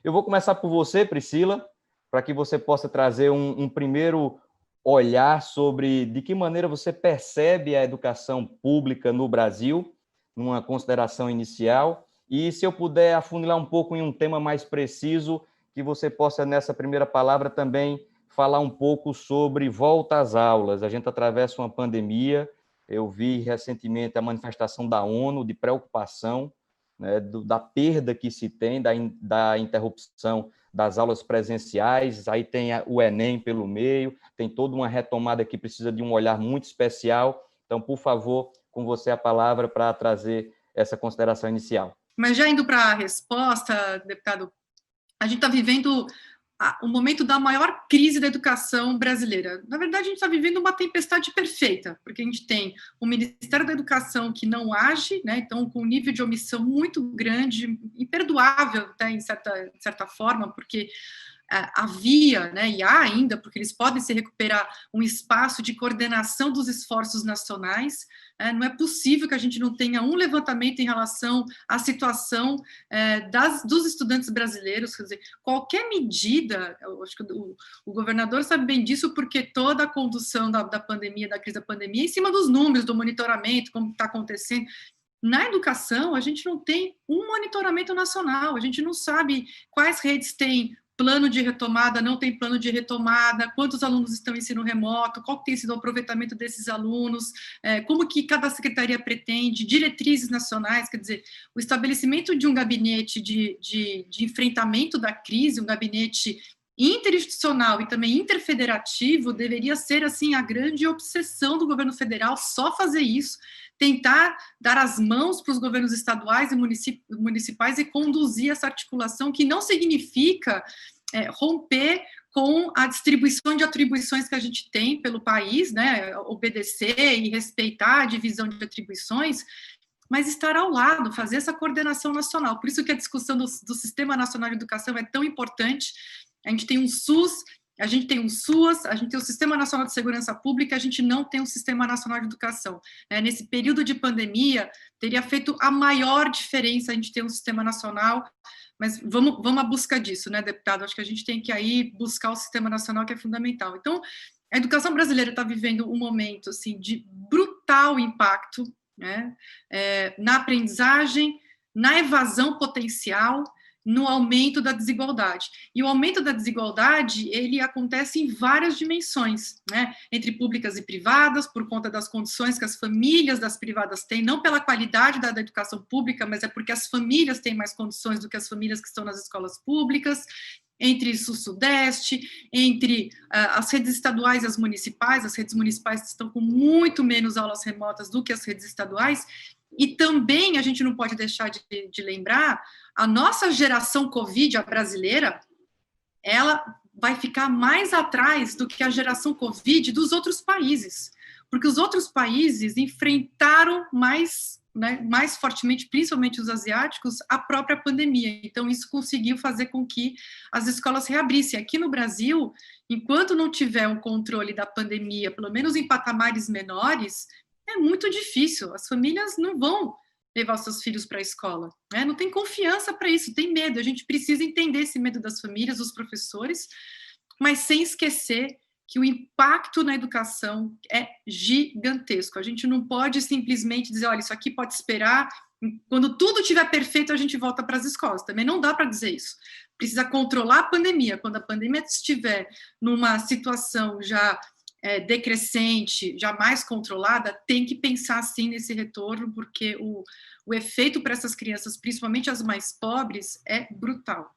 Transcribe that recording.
Eu vou começar por você, Priscila, para que você possa trazer um primeiro olhar sobre de que maneira você percebe a educação pública no Brasil, numa consideração inicial, e se eu puder afunilar um pouco em um tema mais preciso, que você possa, nessa primeira palavra, também falar um pouco sobre volta às aulas. A gente atravessa uma pandemia, eu vi recentemente a manifestação da ONU de preocupação, né, da perda que se tem, da interrupção das aulas presenciais, aí tem o Enem pelo meio, tem toda uma retomada que precisa de um olhar muito especial. Então, por favor, com você a palavra para trazer essa consideração inicial. Mas já indo para a resposta, deputado, a gente está vivendo o momento da maior crise da educação brasileira. Na verdade, a gente está vivendo uma tempestade perfeita, porque a gente tem o Ministério da Educação que não age, né, então com um nível de omissão muito grande, imperdoável até em certa forma, porque havia, né, e há ainda, porque eles podem se recuperar, um espaço de coordenação dos esforços nacionais. Não é possível que a gente não tenha um levantamento em relação à situação dos estudantes brasileiros. Quer dizer, qualquer medida, eu acho que o governador sabe bem disso, porque toda a condução da pandemia, da crise da pandemia, é em cima dos números, do monitoramento, como está acontecendo. Na educação, a gente não tem um monitoramento nacional, a gente não sabe quais redes têm plano de retomada, não tem plano de retomada, quantos alunos estão em ensino remoto, qual tem sido o aproveitamento desses alunos, como que cada secretaria pretende, diretrizes nacionais. Quer dizer, o estabelecimento de um gabinete de enfrentamento da crise, um gabinete interinstitucional e também interfederativo, deveria ser, assim, a grande obsessão do governo federal, só fazer isso, tentar dar as mãos para os governos estaduais e municipais e conduzir essa articulação, que não significa romper com a distribuição de atribuições que a gente tem pelo país, né, obedecer e respeitar a divisão de atribuições, mas estar ao lado, fazer essa coordenação nacional. Por isso que a discussão do Sistema Nacional de Educação é tão importante. A gente tem um SUS, a gente tem um SUAS, a gente tem o Sistema Nacional de Segurança Pública, a gente não tem um Sistema Nacional de Educação. Nesse período de pandemia, teria feito a maior diferença a gente ter um Sistema Nacional, mas vamos à busca disso, né, deputado? Acho que a gente tem que aí buscar o Sistema Nacional, que é fundamental. Então, a educação brasileira está vivendo um momento, assim, de brutal impacto, né, na aprendizagem, na evasão potencial, no aumento da desigualdade. E o aumento da desigualdade, ele acontece em várias dimensões, né? Entre públicas e privadas, por conta das condições que as famílias das privadas têm, não pela qualidade da educação pública, mas é porque as famílias têm mais condições do que as famílias que estão nas escolas públicas, entre sul-sudeste, entre as redes estaduais e as redes municipais estão com muito menos aulas remotas do que as redes estaduais. E também a gente não pode deixar de lembrar, a nossa geração Covid, a brasileira, ela vai ficar mais atrás do que a geração Covid dos outros países, porque os outros países enfrentaram mais, né, mais fortemente, principalmente os asiáticos, a própria pandemia. Então, isso conseguiu fazer com que as escolas reabrissem. Aqui no Brasil, enquanto não tiver um controle da pandemia, pelo menos em patamares menores, é muito difícil, as famílias não vão levar os seus filhos para a escola, né? Não tem confiança para isso, tem medo, a gente precisa entender esse medo das famílias, dos professores, mas sem esquecer que o impacto na educação é gigantesco, a gente não pode simplesmente dizer, olha, isso aqui pode esperar, quando tudo estiver perfeito a gente volta para as escolas, também não dá para dizer isso, precisa controlar a pandemia, quando a pandemia estiver numa situação já decrescente, já mais controlada, tem que pensar sim nesse retorno, porque o efeito para essas crianças, principalmente as mais pobres, é brutal.